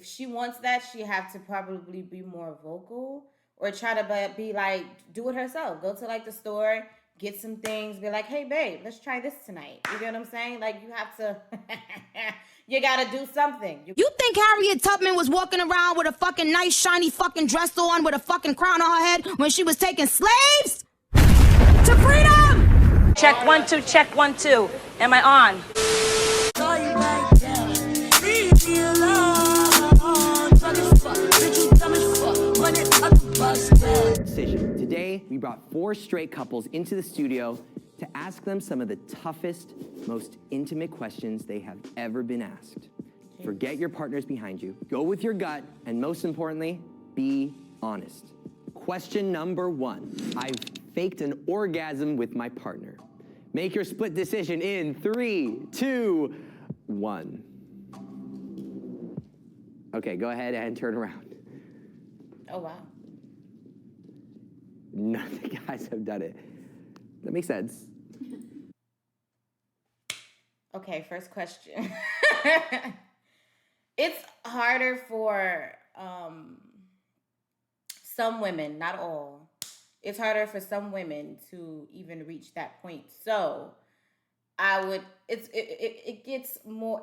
she wants that, she have to probably be more vocal or try to be like, do it herself. Go to like the store, get some things, be like, hey babe, let's try this tonight. You get what I'm saying? Like you have to, you gotta do something. You think Harriet Tubman was walking around with a fucking nice shiny fucking dress on with a fucking crown on her head when she was taking slaves to freedom? Check 1 2, check 1 2. Am I on? Decision. Today, we brought 4 straight couples into the studio to ask them some of the toughest, most intimate questions they have ever been asked. Forget your partners behind you, go with your gut, and most importantly, be honest. Question number 1. I've faked an orgasm with my partner. Make your split decision in 3, 2, 1. Okay, go ahead and turn around. Oh, wow. None of the guys have done it. That makes sense. Okay, first question. It's harder for some women, not all. It's harder for some women to even reach that point. So it gets more,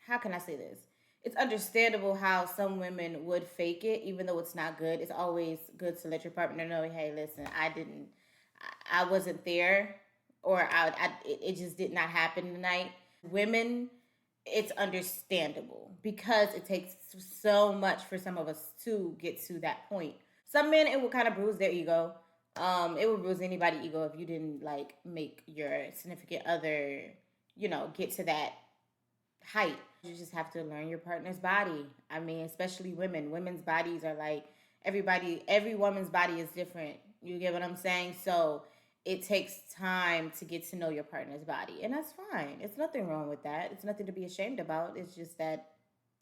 how can I say this? It's understandable how some women would fake it, even though it's not good. It's always good to let your partner know, hey, listen, I wasn't there, or it just did not happen tonight. Women, it's understandable because it takes so much for some of us to get to that point. Some men, it will kind of bruise their ego. It will bruise anybody's ego if you didn't like make your significant other, get to that height. You just have to learn your partner's body. I mean, especially women. Women's bodies are like every woman's body is different. You get what I'm saying? So it takes time to get to know your partner's body. And that's fine. It's nothing wrong with that. It's nothing to be ashamed about. It's just that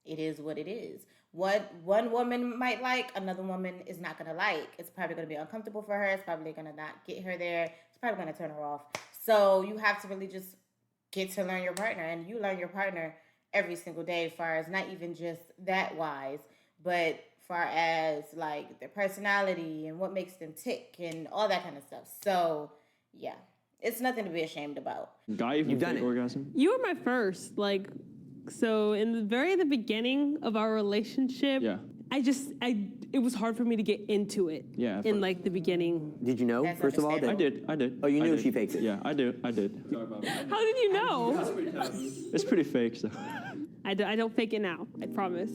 it is what it is. What one woman might like, another woman is not going to like. It's probably going to be uncomfortable for her. It's probably going to not get her there. It's probably going to turn her off. So you have to really just get to learn your partner. And you learn your partner every single day, as far as not even just that wise, but far as like their personality and what makes them tick and all that kind of stuff. So yeah, it's nothing to be ashamed about. Guy, you've done it. Orgasm? You were my first, so in the beginning of our relationship, yeah. It was hard for me to get into it. Yeah. In the beginning. Did you know, first of all? I did. Oh, you knew she faked it? Yeah, I did. How did you know? It's pretty fake, so. I don't fake it now, I promise.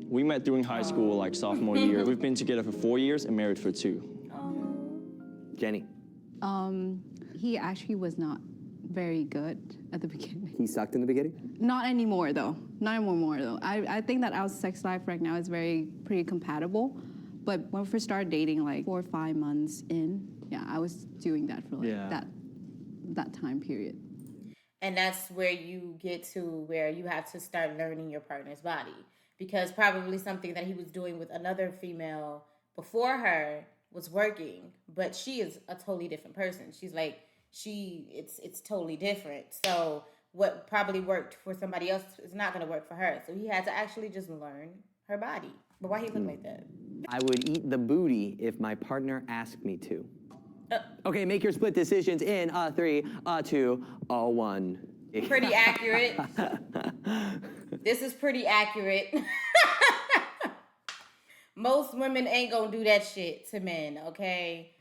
We met during high school, sophomore year. We've been together for 4 years and married for 2. Jenny? He actually was not very good at the beginning. He sucked in the beginning? Not anymore, though. Not anymore, though. I think that our sex life right now is pretty compatible. But when we first started dating, 4 or 5 months in, yeah, I was doing that for that time period. And that's where you get to where you have to start learning your partner's body. Because probably something that he was doing with another female before her was working, but she is a totally different person. It's totally different. So what probably worked for somebody else is not going to work for her. So he had to actually just learn her body. But why he look like that? I would eat the booty if my partner asked me to. Okay, make your split decisions in 3, 2, 1. Pretty accurate. This is pretty accurate. Most women ain't gonna do that shit to men, okay?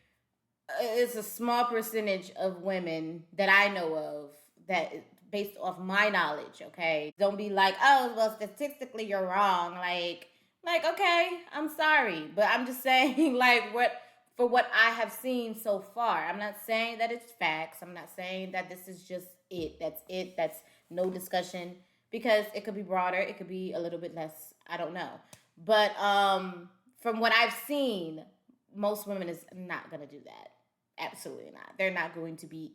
It's a small percentage of women that I know of that, based off my knowledge, okay? Don't be like, oh, well, statistically you're wrong. Like, okay, I'm sorry. But I'm just saying, for what I have seen so far. I'm not saying that it's facts. I'm not saying that this is just it. That's no discussion. Because it could be broader. It could be a little bit less. I don't know. But from what I've seen, most women is not going to do that. Absolutely not. They're not going to be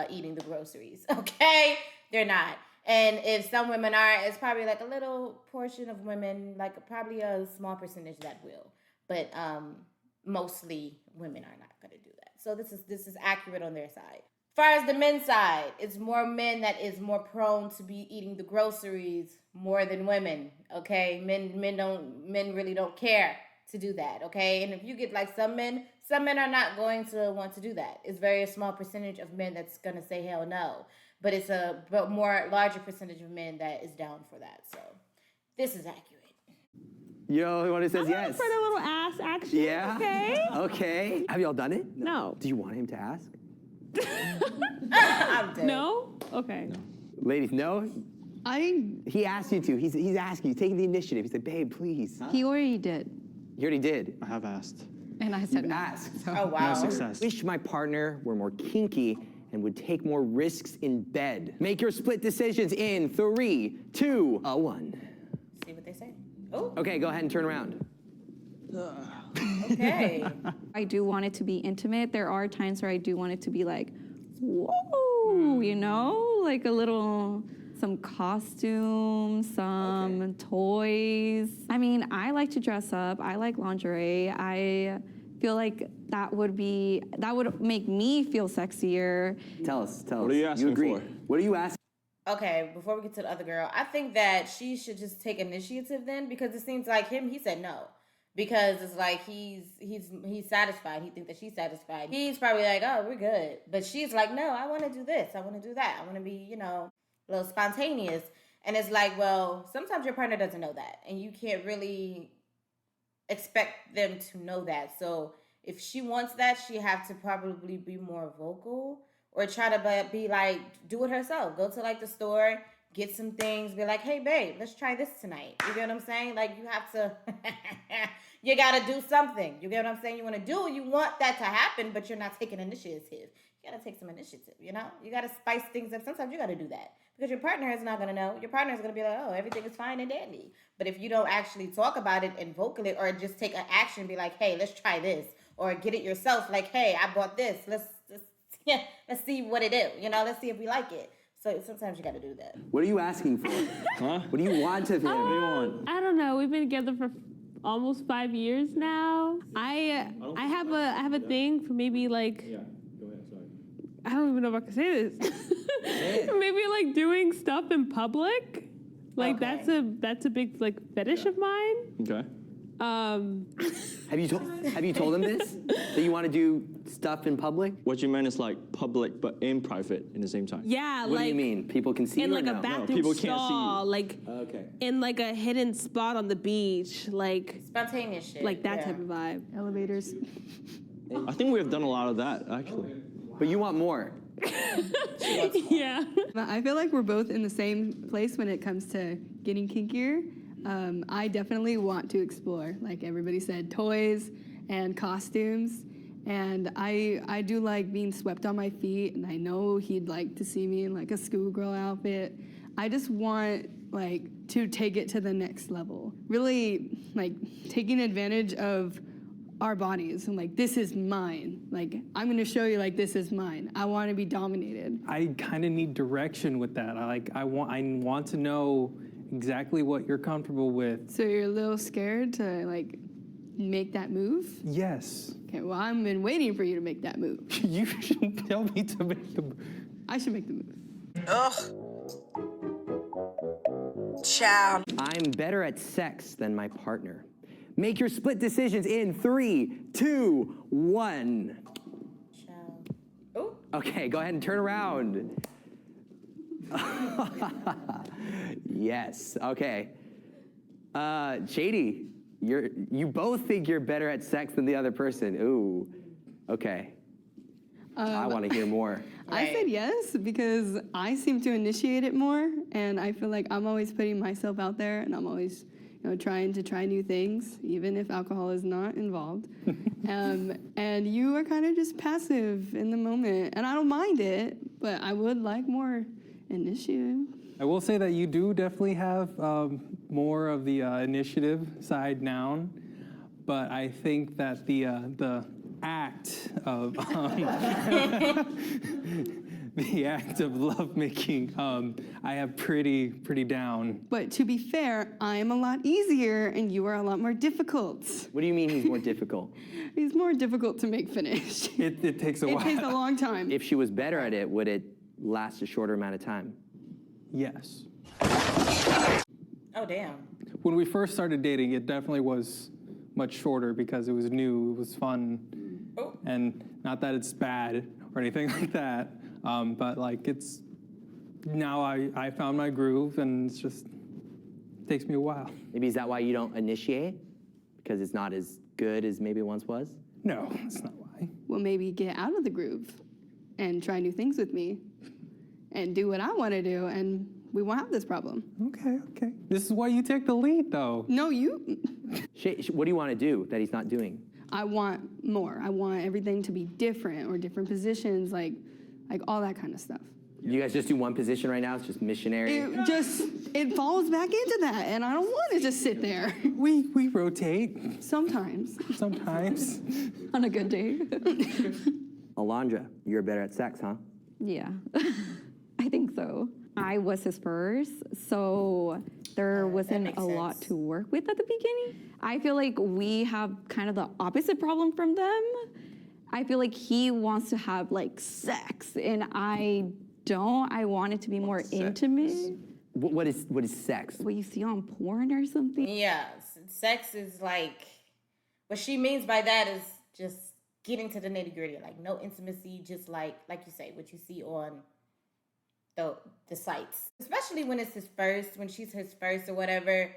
eating the groceries. Okay? They're not. And if some women are, it's probably a little portion of women, probably a small percentage that will. But mostly women are not going to do that. So this is accurate on their side. As far as the men's side, it's more men that is more prone to be eating the groceries more than women. Okay, men really don't care to do that. Okay, and if you get like some men are not going to want to do that. It's very a small percentage of men that's gonna say hell no, but it's a larger percentage of men that is down for that. So this is accurate. Yo, the one who says yes. For the little ass action. Yeah. Okay. Okay. Have y'all done it? No. Do you want him to ask? I'm dead. No? Okay. No. Ladies, no? He asked you to. He's asking you, taking the initiative. He said, babe, please. He already did. You already did. I have asked. And I said You no. asked. Oh wow. No success. Wish my partner were more kinky and would take more risks in bed. Make your split decisions in 3, 2, 1. See what they say. Oh. Okay, go ahead and turn around. Okay. I do want it to be intimate. There are times where I do want it to be like, whoa, you know, like a little, some costumes, some toys. I mean, I like to dress up. I like lingerie. I feel like that would make me feel sexier. Tell us. What are you asking agree. for? What are you asking? Okay, before we get to the other girl, I think that she should just take initiative then, because it seems like he said no. Because it's like he's satisfied. He thinks that she's satisfied. He's probably like, oh, we're good. But she's like, no, I want to do this. I want to do that. I want to be, a little spontaneous. And it's like, well, sometimes your partner doesn't know that. And you can't really expect them to know that. So if she wants that, she have to probably be more vocal, or try to be like, do it herself. Go to like the store, get some things, be like, hey babe, let's try this tonight. You get what I'm saying? Like you have to, you gotta do something. You get what I'm saying? You want that to happen, but you're not taking initiative. You gotta take some initiative, You gotta spice things up. Sometimes you gotta do that, because your partner is not gonna know. Your partner is gonna be like, oh, everything is fine and dandy. But if you don't actually talk about it and vocal it, or just take an action, be like, hey, let's try this, or get it yourself, like, hey, I bought this, let's see what it is, let's see if we like it. So sometimes you got to do that. What are you asking for? Huh? What do you want of him? What do you want? I don't know. We've been together for almost 5 years now. I have a thing for maybe like. Yeah, go ahead, sorry. I don't even know if I can say this. Maybe like doing stuff in public. Like Okay. that's a big like fetish of mine. Okay. Have you told him this? That you want to do stuff in public? What you meant is like public but in private in the same time. Yeah, What like do you mean? People can see in you like or a no? bathroom people can't see you. stall, like Okay. in like a hidden spot on the beach, like Spontaneous shit. that yeah. type of vibe. Elevators. I think we have done a lot of that actually. But you want more. Yeah. I feel like we're both in the same place when it comes to getting kinkier. I definitely want to explore, like everybody said, toys and costumes. And I do like being swept on my feet, and I know he'd like to see me in like a schoolgirl outfit. I just want like to take it to the next level. Really like taking advantage of our bodies and like, this is mine. Like, I'm gonna show you like, this is mine. I wanna be dominated. I kind of need direction with that. I want to know exactly what you're comfortable with. So you're a little scared to like make that move? Yes. Okay, well, I've been waiting for you to make that move. You shouldn't tell me to make the move. I should make the move. Child. I'm better at sex than my partner. Make your split decisions in 3, 2, 1. Oh. Okay, go ahead and turn around. Yes, okay. Shady, you both think you're better at sex than the other person. Ooh, okay. I want to hear more. I said yes because I seem to initiate it more, and I feel like I'm always putting myself out there, and I'm always trying to try new things, even if alcohol is not involved. And you are kind of just passive in the moment, and I don't mind it, but I would like more initiative. I will say that you do definitely have more of the initiative side down, but I think that the act of the act of lovemaking, I have pretty down. But to be fair, I am a lot easier, and you are a lot more difficult. What do you mean he's more difficult? He's more difficult to make finish. It takes a It while. takes a long time. If she was better at it, would it last a shorter amount of time? Yes. Oh, damn. When we first started dating, it definitely was much shorter because it was new, it was fun. Oh. And not that it's bad or anything like that, but like now I found my groove and it's just, it takes me a while. Maybe is that why you don't initiate? Because it's not as good as maybe it once was? No, that's not why. Well, maybe get out of the groove and try new things with me and do what I want to do, and we won't have this problem. Okay. This is why you take the lead, though. No, you. What do you want to do that he's not doing? I want more. I want everything to be different or different positions, like all that kind of stuff. You guys just do one position right now? It's just missionary? It falls back into that, and I don't want to just sit there. We rotate. Sometimes. Sometimes. On a good day. Alondra, you're better at sex, huh? Yeah, I think so. I was his first, so there wasn't a lot to work with at the beginning. I feel like we have kind of the opposite problem from them. I feel like he wants to have like sex, and I don't. I want it to be more intimate. What is sex? What you see on porn or something? Yeah, sex is like, what she means by that is just getting to the nitty gritty, like no intimacy, just like you say, what you see on the sites. Especially when it's his first, when she's his first or whatever,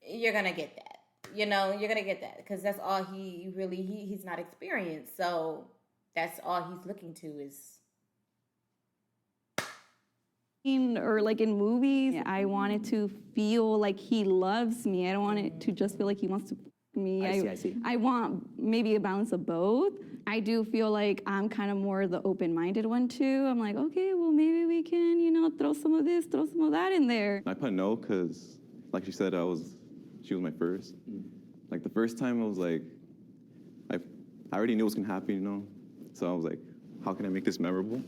you're gonna get that. You know, you're gonna get that because that's all he's not experienced. So that's all he's looking to is. Or like in movies, I want it to feel like he loves me. I don't want it to just feel like he wants to f me. I see. I want maybe a balance of both. I do feel like I'm kind of more the open-minded one too. I'm like, okay, well maybe we can, throw some of this, throw some of that in there. I put no because, like she said, she was my first. Like the first time I was like, I already knew what was gonna happen, So I was like, how can I make this memorable?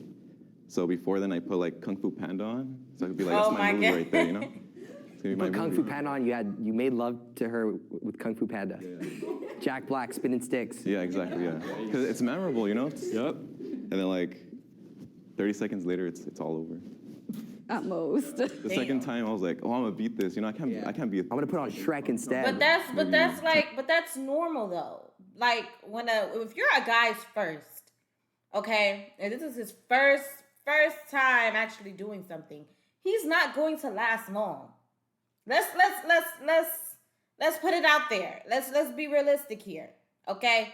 So before then, I put like Kung Fu Panda on, so I could be like, that's my movie right there, It's gonna be my Put Kung Fu Panda on, you made love to her with Kung Fu Panda. Yeah. Jack Black spinning sticks. Yeah, exactly, yeah. Because it's memorable, Yep. And then like 30 seconds later, it's all over. At most. The second time, I was like, oh, I'm gonna beat this. I can't be. I'm gonna put on Shrek instead. But that's normal though. Like if you're a guy's first, okay, and this is his first time actually doing something, he's not going to last long. Let's put it out there. Let's be realistic here, okay?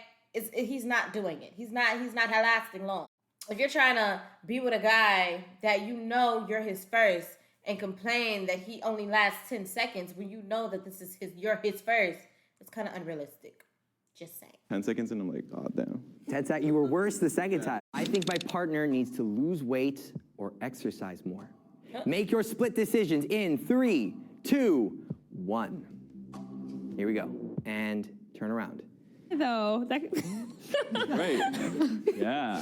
He's not doing it. He's not lasting long. If you're trying to be with a guy that you're his first and complain that he only lasts 10 seconds when you know that you're his first, it's kind of unrealistic. Just saying. 10 seconds and I'm like, oh, damn. 10 seconds, you were worse the second time. I think my partner needs to lose weight or exercise more. Make your split decisions in 3, 2, 1. Here we go. And turn around. Though, Right. Yeah.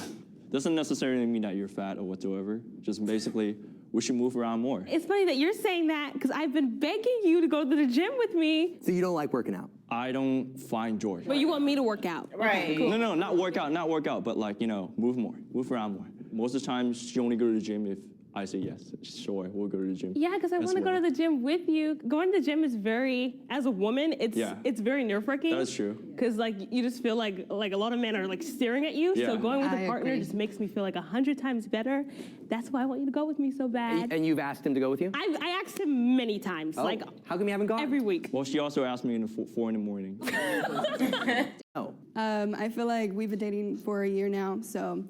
Doesn't necessarily mean that you're fat or whatsoever. Just basically, we should move around more. It's funny that you're saying that because I've been begging you to go to the gym with me. So you don't like working out? I don't find joy. But you want me to work out. Right. Okay, cool. No, not work out, but like, move more, move around more. Most of the time, she only go to the gym if I say yes. Sure, we'll go to the gym. Yeah, because I want to go to the gym with you. Going to the gym is as a woman, it's very nerve-wracking. That's true. Because you just feel like a lot of men are like staring at you. Yeah. So going with a partner agree. just makes me feel like 100 times better. That's why I want you to go with me so bad. And you've asked him to go with you? I asked him many times, Oh, how come you haven't gone? every week. Well, she also asked me in 4 in the morning. Oh. I feel like we've been dating for a year now, so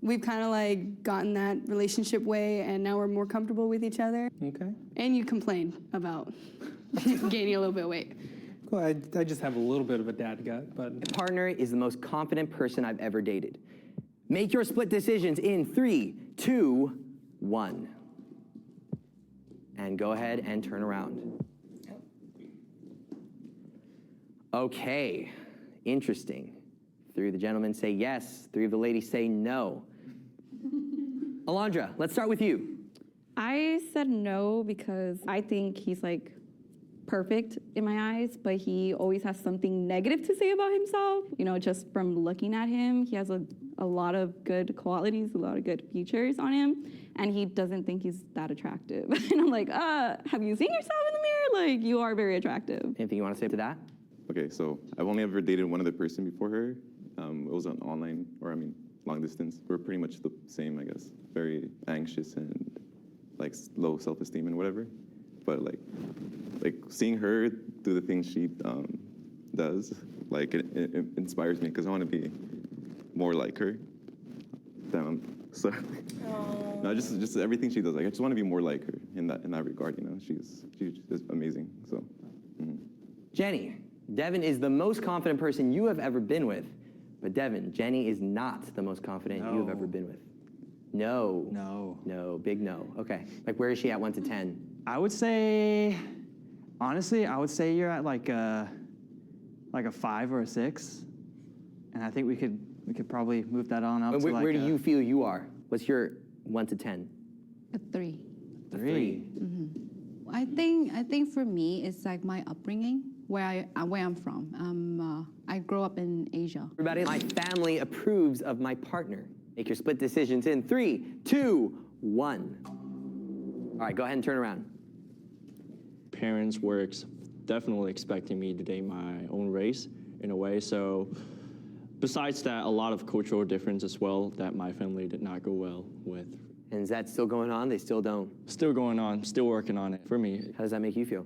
we've kind of like gotten that relationship way, and now we're more comfortable with each other. Okay. And you complained about gaining a little bit of weight. Well, I just have a little bit of a dad gut, but... My partner is the most confident person I've ever dated. Make your split decisions in 3, 2, 1. And go ahead and turn around. Okay, interesting. 3 of the gentlemen say yes, 3 of the ladies say no. Alondra, let's start with you. I said no because I think he's like perfect in my eyes, but he always has something negative to say about himself. Just from looking at him, he has a a lot of good qualities, a lot of good features on him, and he doesn't think he's that attractive. And I'm like, have you seen yourself in the mirror? Like, you are very attractive. Anything you want to say to that? Okay, so I've only ever dated one other person before her. It was an online, long distance. We're pretty much the same, I guess. Very anxious and like low self-esteem and whatever. But like seeing her do the things she does, like it inspires me because I want to be more like her. So no, just everything she does. Like I just want to be more like her in that regard. You know, she's amazing. So. Jenny, Devin is the most confident person you have ever been with. But Devin, Jenny is not the most confident you have ever been with. No. No, big no. Okay. Like, where is she at 1 to 10? I would say, honestly, you're at like a 5 or a 6. And I think we could probably move that on up to like where do you feel you are? What's your 1 to 10? A 3. 3. Mm-hmm. I think for me, it's like my upbringing, where I'm from. I grew up in Asia. Everybody, my family approves of my partner. Make your split decisions in 3, 2, 1. All right, go ahead and turn around. Parents were definitely expecting me to date my own race in a way. So besides that, a lot of cultural difference as well that my family did not go well with. And is that still going on? They still don't? Still going on, still working on it for me. How does that make you feel?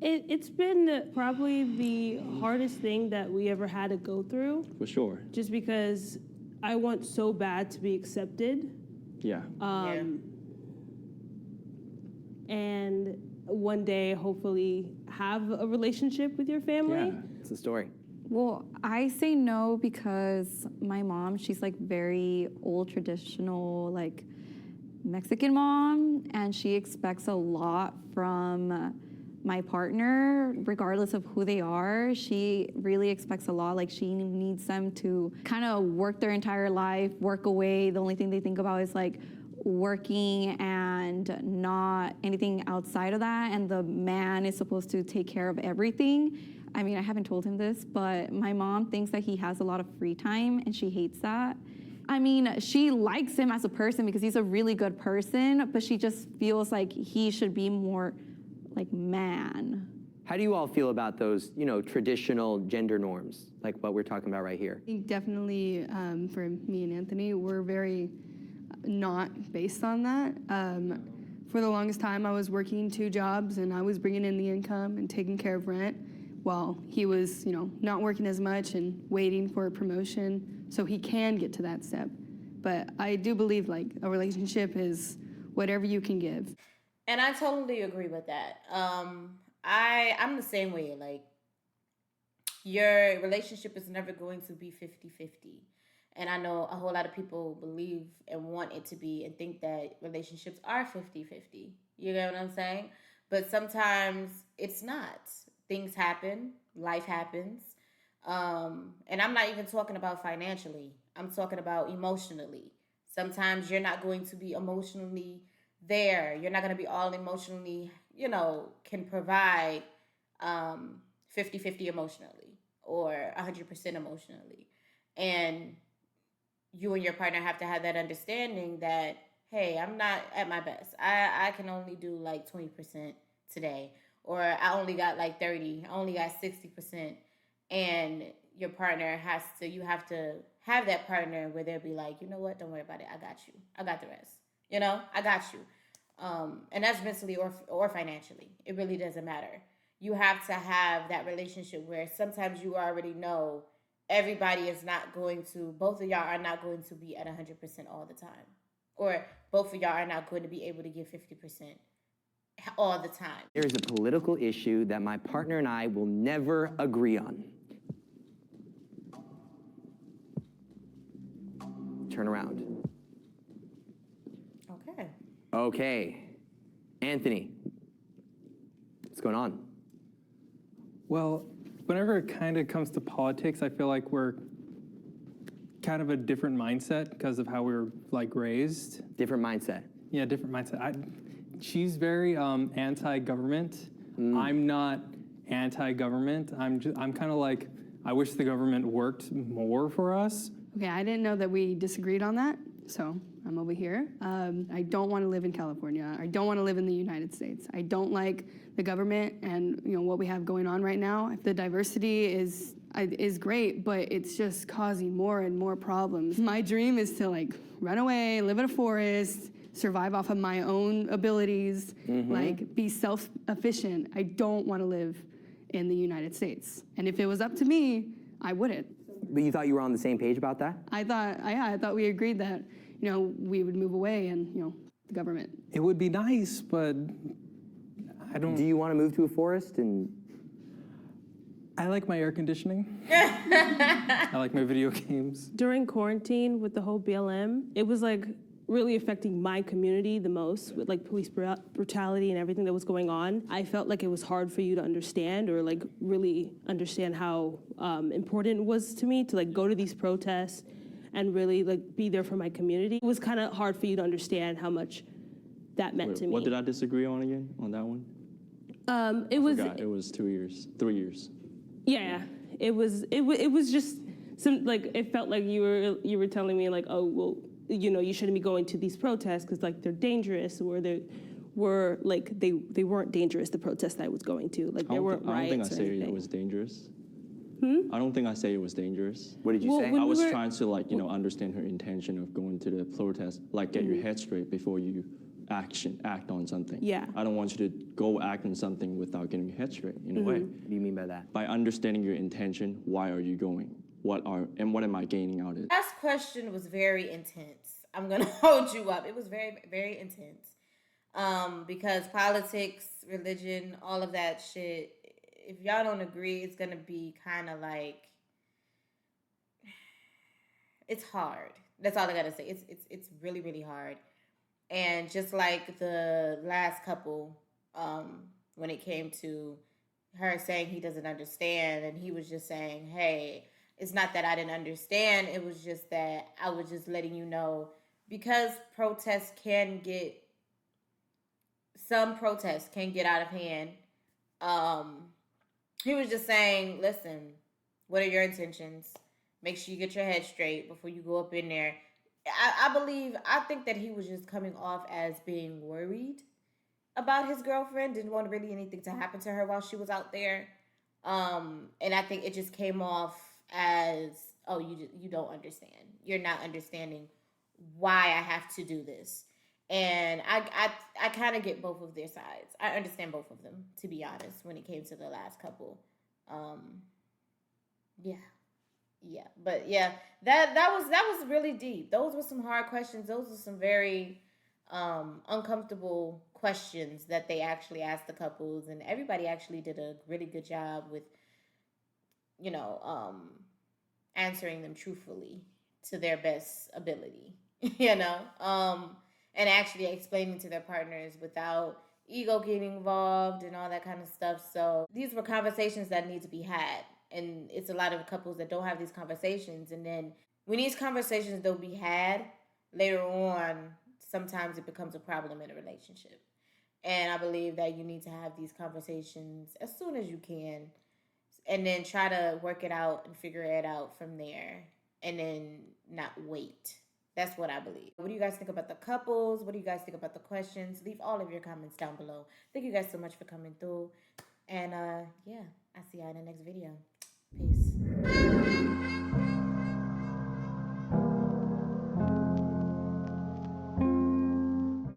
It's been probably the hardest thing that we ever had to go through. For sure. Just because I want so bad to be accepted. Yeah. And one day, hopefully, have a relationship with your family. Yeah, it's the story. Well, I say no because my mom, she's like very old traditional, like Mexican mom, and she expects a lot from my partner, regardless of who they are. She really expects a lot. Like, she needs them to kind of work their entire life, work away. The only thing they think about is like working and not anything outside of that. And the man is supposed to take care of everything. I mean, I haven't told him this, but my mom thinks that he has a lot of free time and she hates that. I mean, she likes him as a person because he's a really good person, but she just feels like he should be more like man. How do you all feel about those, traditional gender norms, like what we're talking about right here? I think definitely for me and Anthony, we're very not based on that. For the longest time, I was working 2 jobs and I was bringing in the income and taking care of rent while he was, not working as much and waiting for a promotion so he can get to that step. But I do believe like a relationship is whatever you can give. And I totally agree with that. I'm the same way. Like, your relationship is never going to be 50-50. And I know a whole lot of people believe and want it to be and think that relationships are 50-50. You know what I'm saying? But sometimes it's not. Things happen. Life happens. And I'm not even talking about financially. I'm talking about emotionally. Sometimes you're not going to be emotionally there. You're not going to be all emotionally, can provide 50-50 emotionally or 100% emotionally. And you and your partner have to have that understanding that, hey, I'm not at my best. I can only do like 20% today, or I only got like 30, I only got 60%. And your partner you have to have that partner where they'll be like, you know what, don't worry about it. I got you. I got the rest. I got you. And that's mentally or financially. It really doesn't matter. You have to have that relationship where sometimes you already know everybody is not going to, both of y'all are not going to be at 100% all the time. Or both of y'all are not going to be able to give 50% all the time. There is a political issue that my partner and I will never agree on. Turn around. Okay. Anthony, what's going on? Well, whenever it kind of comes to politics, I feel like we're kind of a different mindset because of how we were like raised. Different mindset. Yeah, different mindset. She's very anti-government. I'm not anti-government. I'm kind of like, I wish the government worked more for us. Okay, I didn't know that we disagreed on that, so I'm over here. I don't want to live in California. I don't want to live in the United States. I don't like the government and what we have going on right now. The diversity is great, but it's just causing more and more problems. My dream is to like run away, live in a forest, survive off of my own abilities, like be self-efficient. I don't want to live in the United States. And if it was up to me, I wouldn't. But you thought you were on the same page about that? I thought we agreed that, we would move away and, the government. It would be nice, but I don't. Do you want to move to a forest? And I like my air conditioning. I like my video games. During quarantine with the whole BLM, it was like really affecting my community the most with like police brutality and everything that was going on. I felt like it was hard for you to understand or like really understand how important it was to me to like go to these protests and really like be there for my community. It was kind of hard for you to understand how much that meant to me. What did I disagree on again on that one? It was 2 years, 3 years. Yeah, it was just some like it felt like you were telling me like, oh well, you shouldn't be going to these protests because like they're dangerous, or they were like they weren't dangerous. The protests that I was going to, like there weren't riots. I don't think I said it was dangerous. I don't think I say it was dangerous. What did you say? I was trying to like understand her intention of going to the protest, like get your head straight before you act on something. Yeah. I don't want you to go act on something without getting your head straight in a way. What do you mean by that? By understanding your intention, why are you going? What am I gaining out of it? Last question was very intense. I'm gonna hold you up. It was very, very intense. Because politics, religion, all of that shit, if y'all don't agree, it's gonna be kind of like, it's hard. That's all I gotta say. It's really, really hard. And just like the last couple, when it came to her saying he doesn't understand, and he was just saying, hey, it's not that I didn't understand, it was just that I was just letting you know, because some protests can get out of hand. He was just saying, listen, what are your intentions? Make sure you get your head straight before you go up in there. I think that he was just coming off as being worried about his girlfriend, didn't want really anything to happen to her while she was out there. And I think it just came off as, oh, you don't understand. You're not understanding why I have to do this. And I kind of get both of their sides. I understand both of them, to be honest, when it came to the last couple. Yeah, but yeah, that was really deep. Those were some hard questions. Those were some very uncomfortable questions that they actually asked the couples, and everybody actually did a really good job with, answering them truthfully to their best ability, and actually explaining to their partners without ego getting involved and all that kind of stuff. So these were conversations that need to be had. And it's a lot of couples that don't have these conversations. And then when these conversations don't be had, later on, sometimes it becomes a problem in a relationship. And I believe that you need to have these conversations as soon as you can, and then try to work it out and figure it out from there, and then not wait. That's what I believe. What do you guys think about the couples? What do you guys think about the questions? Leave all of your comments down below. Thank you guys so much for coming through. And I'll see y'all in the next video.